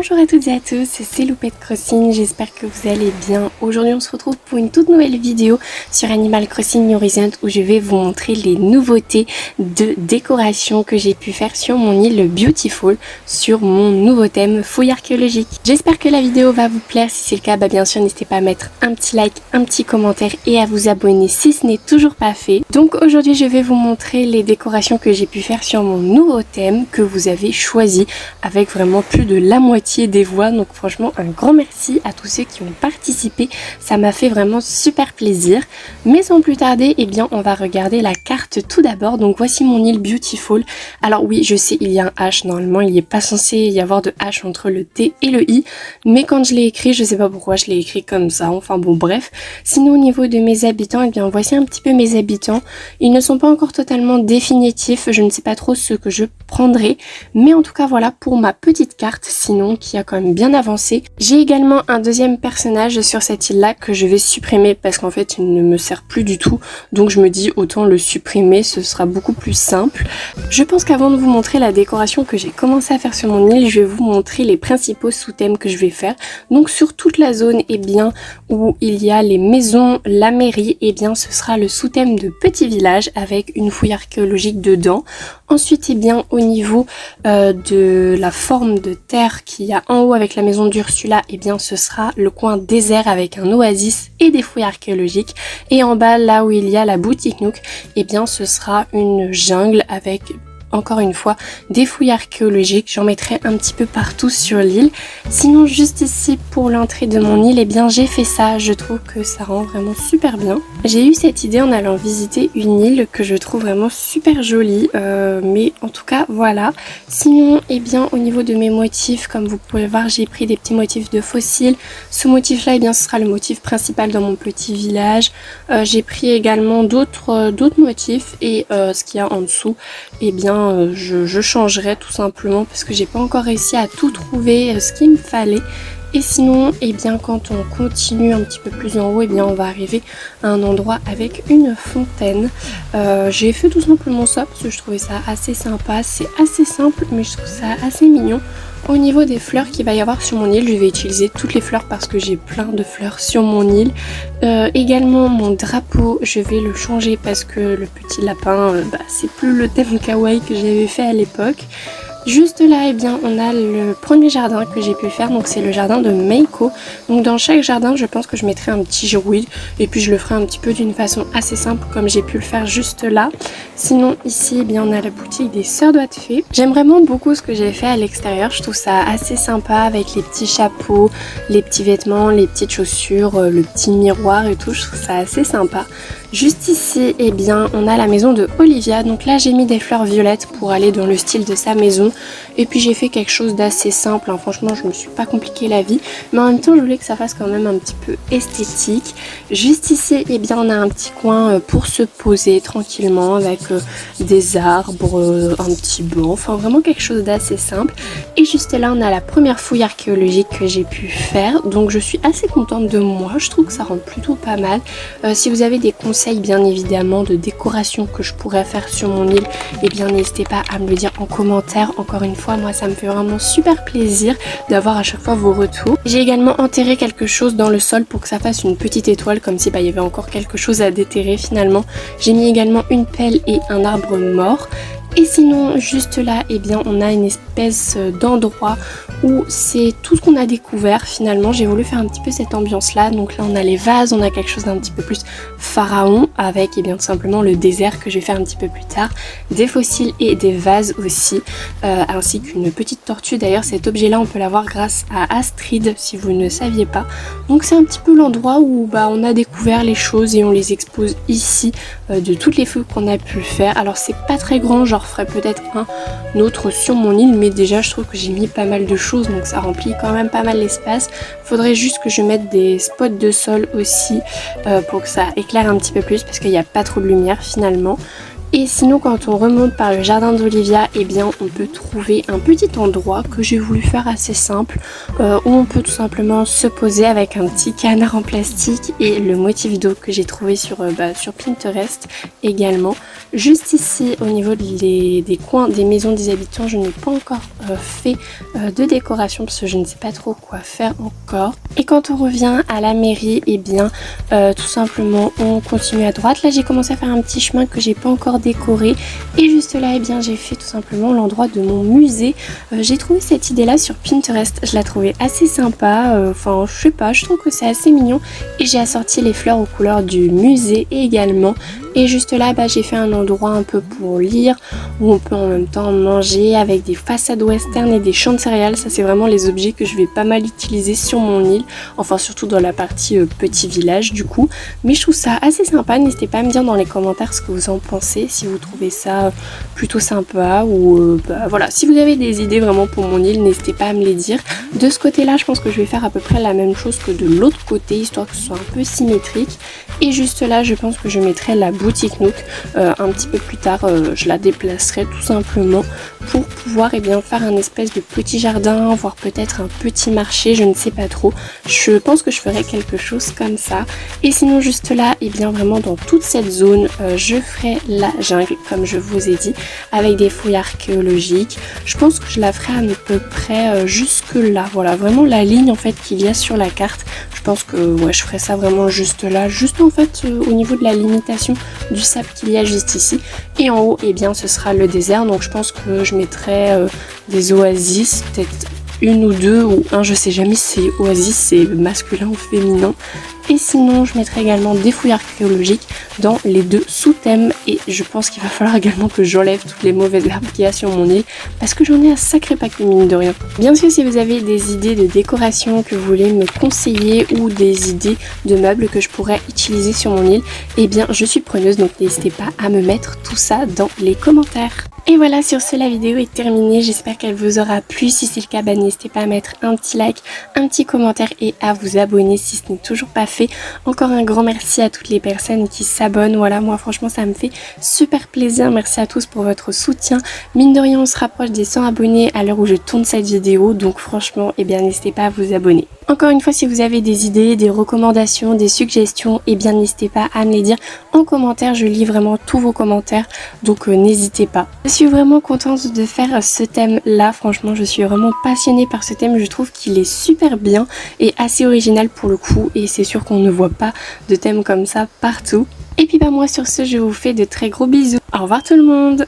Bonjour à toutes et à tous, c'est Loupette Crossing, j'espère que vous allez bien. Aujourd'hui on se retrouve pour une toute nouvelle vidéo sur Animal Crossing New Horizons où je vais vous montrer les nouveautés de décoration que j'ai pu faire sur mon île Beautiful sur mon nouveau thème fouille archéologique. J'espère que la vidéo va vous plaire, si c'est le cas bien sûr n'hésitez pas à mettre un petit like, un petit commentaire et à vous abonner si ce n'est toujours pas fait. Donc aujourd'hui je vais vous montrer les décorations que j'ai pu faire sur mon nouveau thème que vous avez choisi avec vraiment plus de la moitié des voix, donc franchement un grand merci à tous ceux qui ont participé, ça m'a fait vraiment super plaisir. Mais sans plus tarder, eh bien on va regarder la carte tout d'abord. Donc voici mon île Beautiful. Alors oui, je sais, il y a un H, normalement il n'est pas censé y avoir de H entre le T et le I, mais quand je l'ai écrit, je sais pas pourquoi je l'ai écrit comme ça, enfin bon bref. Sinon au niveau de mes habitants, eh bien voici un petit peu mes habitants. Ils ne sont pas encore totalement définitifs, je ne sais pas trop ce que je prendrai, mais en tout cas voilà pour ma petite carte, sinon qui a quand même bien avancé. J'ai également un deuxième personnage sur cette île là que je vais supprimer parce qu'en fait il ne me sert plus du tout, donc je me dis autant le supprimer, ce sera beaucoup plus simple. Je pense qu'avant de vous montrer la décoration que j'ai commencé à faire sur mon île, je vais vous montrer les principaux sous-thèmes que je vais faire. Donc sur toute la zone bien où il y a les maisons, la mairie, bien ce sera le sous-thème de petit village avec une fouille archéologique dedans. Ensuite bien au niveau de la forme de terre qu'il y a en haut avec la maison d'Ursula, bien ce sera le coin désert avec un oasis et des fouilles archéologiques. Et en bas là où il y a la boutique Nook, bien ce sera une jungle avec encore une fois des fouilles archéologiques. J'en mettrai un petit peu partout sur l'île. Sinon juste ici pour l'entrée de mon île, bien j'ai fait ça, je trouve que ça rend vraiment super bien. J'ai eu cette idée en allant visiter une île que je trouve vraiment super jolie, mais en tout cas voilà. Sinon bien au niveau de mes motifs, comme vous pouvez voir, j'ai pris des petits motifs de fossiles. Ce motif là bien ce sera le motif principal dans mon petit village. J'ai pris également d'autres motifs et ce qu'il y a en dessous, bien je changerai tout simplement parce que j'ai pas encore réussi à tout trouver ce qu'il me fallait. Et sinon, bien quand on continue un petit peu plus en haut, bien on va arriver à un endroit avec une fontaine. J'ai fait tout simplement ça parce que je trouvais ça assez sympa. C'est assez simple mais je trouve ça assez mignon. Au niveau des fleurs qu'il va y avoir sur mon île, je vais utiliser toutes les fleurs parce que j'ai plein de fleurs sur mon île. Également mon drapeau, je vais le changer parce que le petit lapin, c'est plus le thème kawaii que j'avais fait à l'époque. Juste là, bien on a le premier jardin que j'ai pu faire, donc c'est le jardin de Meiko. Donc dans chaque jardin, je pense que je mettrai un petit girouille et puis je le ferai un petit peu d'une façon assez simple comme j'ai pu le faire juste là. Sinon ici, bien on a la boutique des Sœurs Doigts de Fée. J'aime vraiment beaucoup ce que j'ai fait à l'extérieur, je trouve ça assez sympa avec les petits chapeaux, les petits vêtements, les petites chaussures, le petit miroir et tout, je trouve ça assez sympa. Juste ici, bien on a la maison de Olivia, donc là j'ai mis des fleurs violettes pour aller dans le style de sa maison. Et puis j'ai fait quelque chose d'assez simple, franchement je me suis pas compliqué la vie, mais en même temps je voulais que ça fasse quand même un petit peu esthétique. Juste ici, bien on a un petit coin pour se poser tranquillement avec des arbres, un petit banc, enfin vraiment quelque chose d'assez simple. Et juste là on a la première fouille archéologique que j'ai pu faire, donc je suis assez contente de moi, je trouve que ça rend plutôt pas mal. Si vous avez des conseils bien évidemment de décoration que je pourrais faire sur mon île, bien n'hésitez pas à me le dire en commentaire. Encore une fois, moi ça me fait vraiment super plaisir d'avoir à chaque fois vos retours. J'ai également enterré quelque chose dans le sol pour que ça fasse une petite étoile, comme si il y avait encore quelque chose à déterrer finalement. J'ai mis également une pelle et un arbre mort. Et sinon juste là, bien on a une espèce d'endroit où c'est tout ce qu'on a découvert finalement. J'ai voulu faire un petit peu cette ambiance là, donc là on a les vases, on a quelque chose d'un petit peu plus pharaon avec bien tout simplement le désert que je vais faire un petit peu plus tard, des fossiles et des vases aussi, ainsi qu'une petite tortue. D'ailleurs cet objet là on peut l'avoir grâce à Astrid si vous ne saviez pas. Donc c'est un petit peu l'endroit où on a découvert les choses et on les expose ici de toutes les fouilles qu'on a pu faire. Alors c'est pas très grand, genre ferai peut-être un autre sur mon île, mais déjà je trouve que j'ai mis pas mal de choses donc ça remplit quand même pas mal l'espace. Faudrait juste que je mette des spots de sol aussi pour que ça éclaire un petit peu plus parce qu'il n'y a pas trop de lumière finalement. Et sinon quand on remonte par le jardin d'Olivia, eh bien on peut trouver un petit endroit que j'ai voulu faire assez simple, où on peut tout simplement se poser avec un petit canard en plastique et le motif d'eau que j'ai trouvé sur Pinterest également. Juste ici au niveau des coins des maisons des habitants, je n'ai pas encore fait de décoration parce que je ne sais pas trop quoi faire encore. Et quand on revient à la mairie, eh bien tout simplement on continue à droite. Là j'ai commencé à faire un petit chemin que j'ai pas encore décoré et juste là eh bien j'ai fait tout simplement l'endroit de mon musée. J'ai trouvé cette idée là sur Pinterest, je la trouvais assez sympa, enfin je sais pas, je trouve que c'est assez mignon et j'ai assorti les fleurs aux couleurs du musée également. Et juste là j'ai fait un endroit un peu pour lire où on peut en même temps manger avec des façades western et des champs de céréales. Ça c'est vraiment les objets que je vais pas mal utiliser sur mon île, enfin surtout dans la partie petit village du coup. Mais je trouve ça assez sympa, n'hésitez pas à me dire dans les commentaires ce que vous en pensez, si vous trouvez ça plutôt sympa ou voilà, si vous avez des idées vraiment pour mon île, n'hésitez pas à me les dire. De ce côté là je pense que je vais faire à peu près la même chose que de l'autre côté, histoire que ce soit un peu symétrique. Et juste là je pense que je mettrai la boutique Nook un petit peu plus tard, je la déplacerai tout simplement pour pouvoir faire un espèce de petit jardin, voire peut-être un petit marché, je ne sais pas trop. Je pense que je ferai quelque chose comme ça. Et sinon juste là, vraiment dans toute cette zone, je ferai la jungle comme je vous ai dit, avec des fouilles archéologiques. Je pense que je la ferai à peu près jusque là, voilà, vraiment la ligne en fait qu'il y a sur la carte. Je pense que ouais, je ferai ça vraiment juste là, juste en fait au niveau de la limitation du sable qu'il y a juste ici. Et en haut, ce sera le désert, donc je pense que je mettrai des oasis, peut-être une ou deux ou un, je sais jamais si c'est oasis, c'est masculin ou féminin. Et sinon je mettrai également des fouilles archéologiques dans les deux sous-thèmes. Et je pense qu'il va falloir également que j'enlève toutes les mauvaises herbes qu'il y a sur mon île, parce que j'en ai un sacré paquet mine de rien. Bien sûr si vous avez des idées de décoration que vous voulez me conseiller ou des idées de meubles que je pourrais utiliser sur mon île, je suis preneuse, donc n'hésitez pas à me mettre tout ça dans les commentaires. Et voilà, sur ce la vidéo est terminée, j'espère qu'elle vous aura plu. Si c'est le cas, n'hésitez pas à mettre un petit like, un petit commentaire et à vous abonner si ce n'est toujours pas fait. Encore un grand merci à toutes les personnes qui s'abonnent, voilà, moi franchement ça me fait super plaisir. Merci à tous pour votre soutien. Mine de rien on se rapproche des 100 abonnés à l'heure où je tourne cette vidéo, donc franchement n'hésitez pas à vous abonner. Encore une fois, si vous avez des idées, des recommandations, des suggestions, n'hésitez pas à me les dire en commentaire. Je lis vraiment tous vos commentaires, donc n'hésitez pas. Je suis vraiment contente de faire ce thème là, franchement je suis vraiment passionnée par ce thème. Je trouve qu'il est super bien et assez original pour le coup, et c'est sûr qu'on ne voit pas de thème comme ça partout. Et puis moi sur ce, je vous fais de très gros bisous. Au revoir tout le monde.